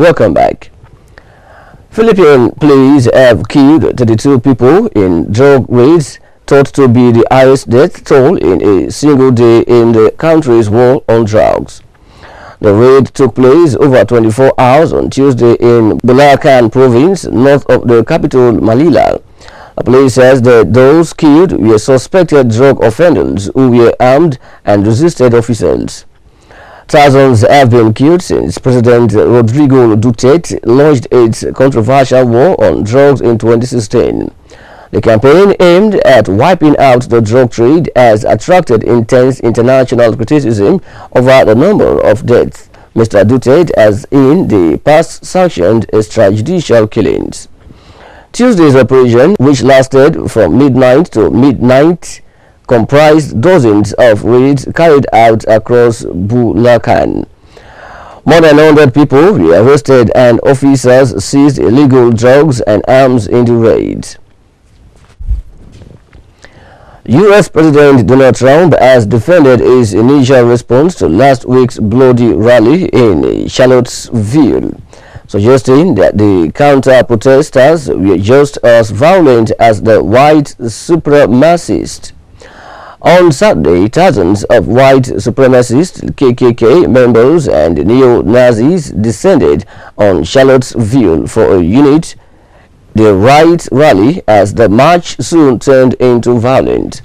Welcome back. Philippine police have killed 32 people in drug raids thought to be the highest death toll in a single day in the country's war on drugs. The raid took place over 24 hours on Tuesday in Bulacan province, north of the capital Manila. The police says that those killed were suspected drug offenders who were armed and resisted officers. Thousands have been killed since President Rodrigo Duterte launched its controversial war on drugs in 2016. The campaign aimed at wiping out the drug trade has attracted intense international criticism over the number of deaths Mr. Duterte has in the past sanctioned extrajudicial killings. Tuesday's operation, which lasted from midnight to midnight, comprised dozens of raids carried out across Bulacan. More than 100 people were arrested and officers seized illegal drugs and arms in the raids. U.S. President Donald Trump has defended his initial response to last week's bloody rally in Charlottesville, suggesting that the counter-protesters were just as violent as the white supremacists. On Saturday, thousands of white supremacist KKK members and neo-Nazis descended on Charlottesville for a unit the right rally as the march soon turned into violence.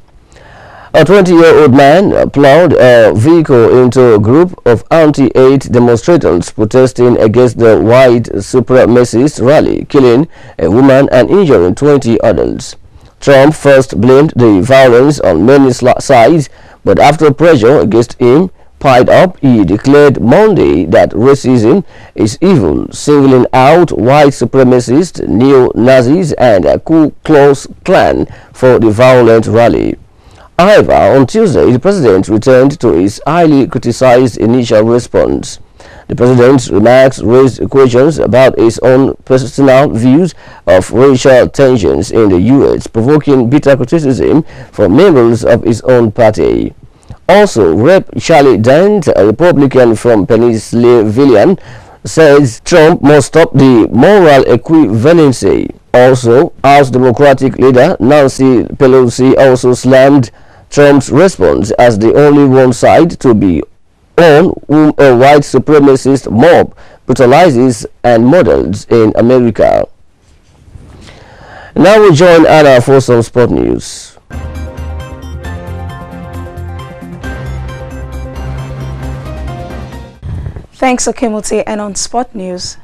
A 20-year-old man plowed a vehicle into a group of anti-hate demonstrators protesting against the white supremacist rally, killing a woman and injuring 20 others. Trump first blamed the violence on many sides, but after pressure against him piled up, he declared Monday that racism is evil, singling out white supremacists, neo-Nazis, and a Ku Klux Klan for the violent rally. However, on Tuesday, the president returned to his highly criticized initial response. The president's remarks raised questions about his own personal views of racial tensions in the U.S., provoking bitter criticism from members of his own party. Also, Rep. Charlie Dent, a Republican from Pennsylvania, says Trump must stop the moral equivalency. Also, House Democratic leader Nancy Pelosi also slammed Trump's response as the only one side to be on whom a white supremacist mob brutalizes and models in America. Now we join Anna for some sport news. Thanks, Okemote, and on sport news.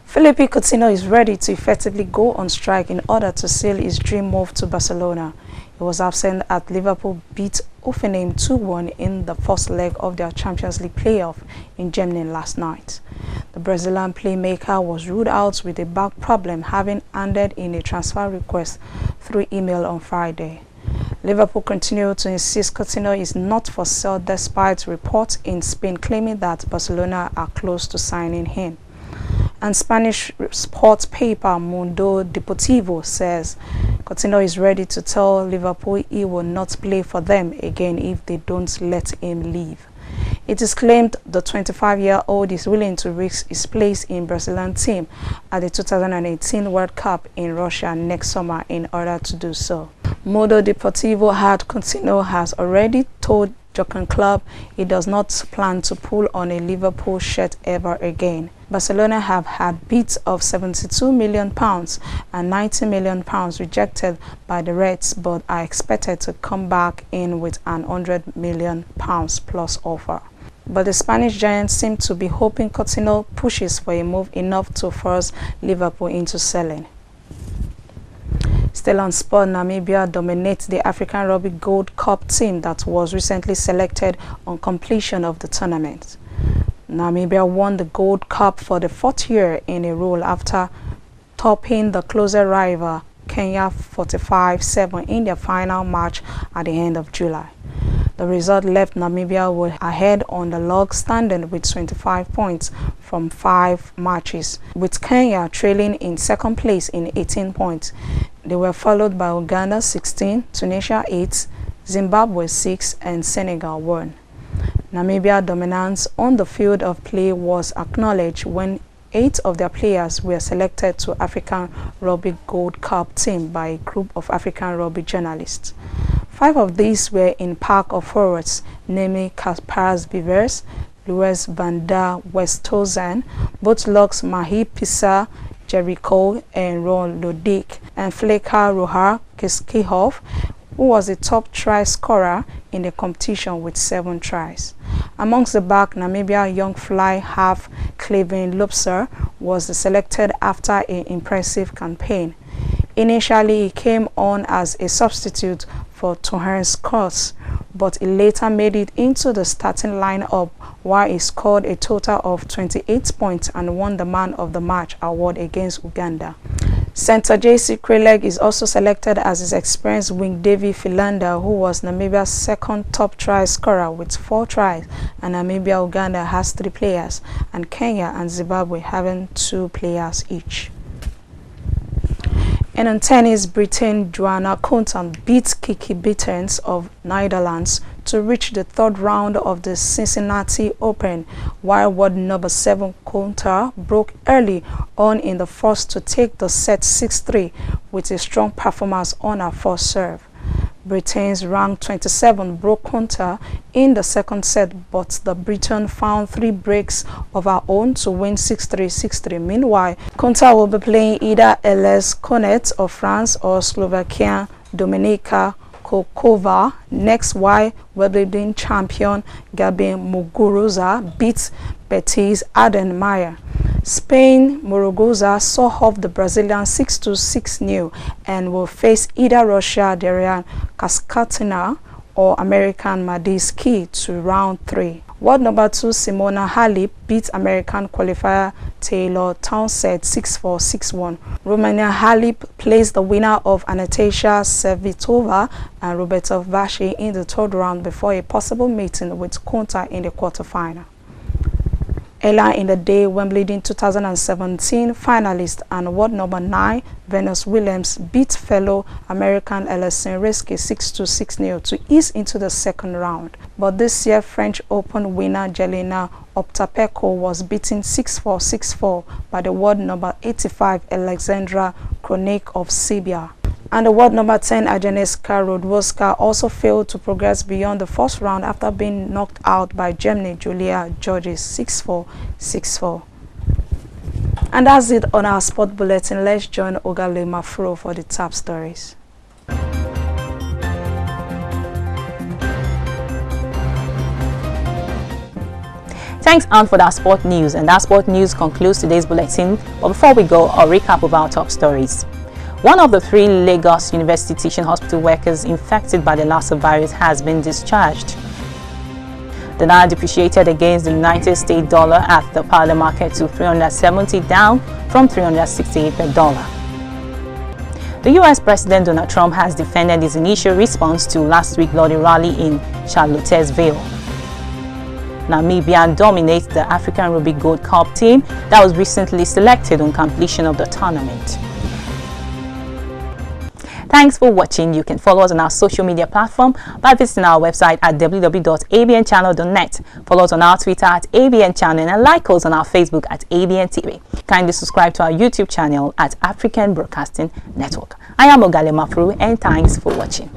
Philippe Coutinho is ready to effectively go on strike in order to seal his dream move to Barcelona. He was absent at Liverpool beat Hoffenheim 2-1 in the first leg of their Champions League playoff in Germany last night. The Brazilian playmaker was ruled out with a back problem, having handed in a transfer request through email on Friday. Liverpool continued to insist Coutinho is not for sale despite reports in Spain claiming that Barcelona are close to signing him. And Spanish sports paper Mundo Deportivo says Coutinho is ready to tell Liverpool he will not play for them again if they don't let him leave. It is claimed the 25-year-old is willing to risk his place in Brazilian team at the 2018 World Cup in Russia next summer in order to do so. Mundo Deportivo had Coutinho has already told Jurgen Klopp he does not plan to pull on a Liverpool shirt ever again. Barcelona have had bids of £72 million and £90 million rejected by the Reds, but are expected to come back in with an £100 million plus offer. But the Spanish giants seem to be hoping Coutinho pushes for a move enough to force Liverpool into selling. Still on sport, Namibia dominates the African Rugby Gold Cup team that was recently selected on completion of the tournament. Namibia won the Gold Cup for the fourth year in a row after topping the closer rival Kenya 45-7 in their final match at the end of July. The result left Namibia ahead on the log standing with 25 points from 5 matches, with Kenya trailing in second place in 18 points. They were followed by Uganda 16, Tunisia 8, Zimbabwe 6, and Senegal 1. Namibia's dominance on the field of play was acknowledged when 8 of their players were selected to African Rugby Gold Cup team by a group of African rugby journalists. 5 of these were in pack of forwards, namely Kasparas Bivers, Louis van der Westhuizen, both locks Mahi Pisa, Jericho and Ron Lodek, and Fleka Rohar Keskihov, who was the top try scorer in the competition with 7 tries. Amongst the back, Namibia young fly half Clevin Lobser was selected after an impressive campaign. Initially, he came on as a substitute for Tohens Kos, but he later made it into the starting lineup where he scored a total of 28 points and won the Man of the Match award against Uganda. Centre JC Krelek is also selected as his experienced wing Davy Philander, who was Namibia's second top try scorer with 4 tries, and Namibia-Uganda has 3 players, and Kenya and Zimbabwe having 2 players each. And in tennis, Britain Joanna Konta beat Kiki Bertens of Netherlands to reach the 3rd round of the Cincinnati Open, while world number 7 Konta broke early on in the first to take the set 6-3 with a strong performance on her first serve. Britain's ranked 27 broke Konta in the second set, but the Briton found 3 breaks of her own to win 6-3, 6-3. Meanwhile, Konta will be playing either Elles Cornet of France or Slovakian Dominika Kokova next, while Wimbledon champion Gabin Muguruza beats Betis Aden-Meyer. Spain Muguruza saw off the Brazilian 6-2, 6-0 and will face either Russia Darian Kaskatina or American Madiski to round 3. World number 2 Simona Halep beat American qualifier Taylor Townsend 6-4, 6-1. Romania Halep plays the winner of Anastasia Sevitova and Roberta Vashi in the 3rd round before a possible meeting with Konta in the quarterfinal. Earlier in the day, Wimbledon 2017 finalist and world number 9 Venus Williams beat fellow American Alison Risky 6-2, 6-0 to ease into the 2nd round. But this year, French Open winner Jelena Optapeko was beaten 6-4, 6-4 by the world number 85 Alexandra Kronik of Serbia. And the world number 10 Agnieszka Radwanska also failed to progress beyond the 1st round after being knocked out by Germany Julia Georges 6-4, 6-4. And that's it on our sport bulletin. Let's join Ogale Mafro for the top stories. Thanks, Anne, for that sport news. And that sport news concludes today's bulletin. But before we go, a recap of our top stories. One of the 3 Lagos University Teaching Hospital workers infected by the Lassa virus has been discharged. The naira depreciated against the United States dollar at the parallel market to 370 down from 368 per dollar. The U.S. President Donald Trump has defended his initial response to last week's bloody rally in Charlottesville. Namibia dominates the African Rugby Gold Cup team that was recently selected on completion of the tournament. Thanks for watching. You can follow us on our social media platform by visiting our website at www.abnchannel.net. Follow us on our Twitter at ABN Channel and like us on our Facebook at ABN TV. Kindly subscribe to our YouTube channel at African Broadcasting Network. I am Ogale Mafru and thanks for watching.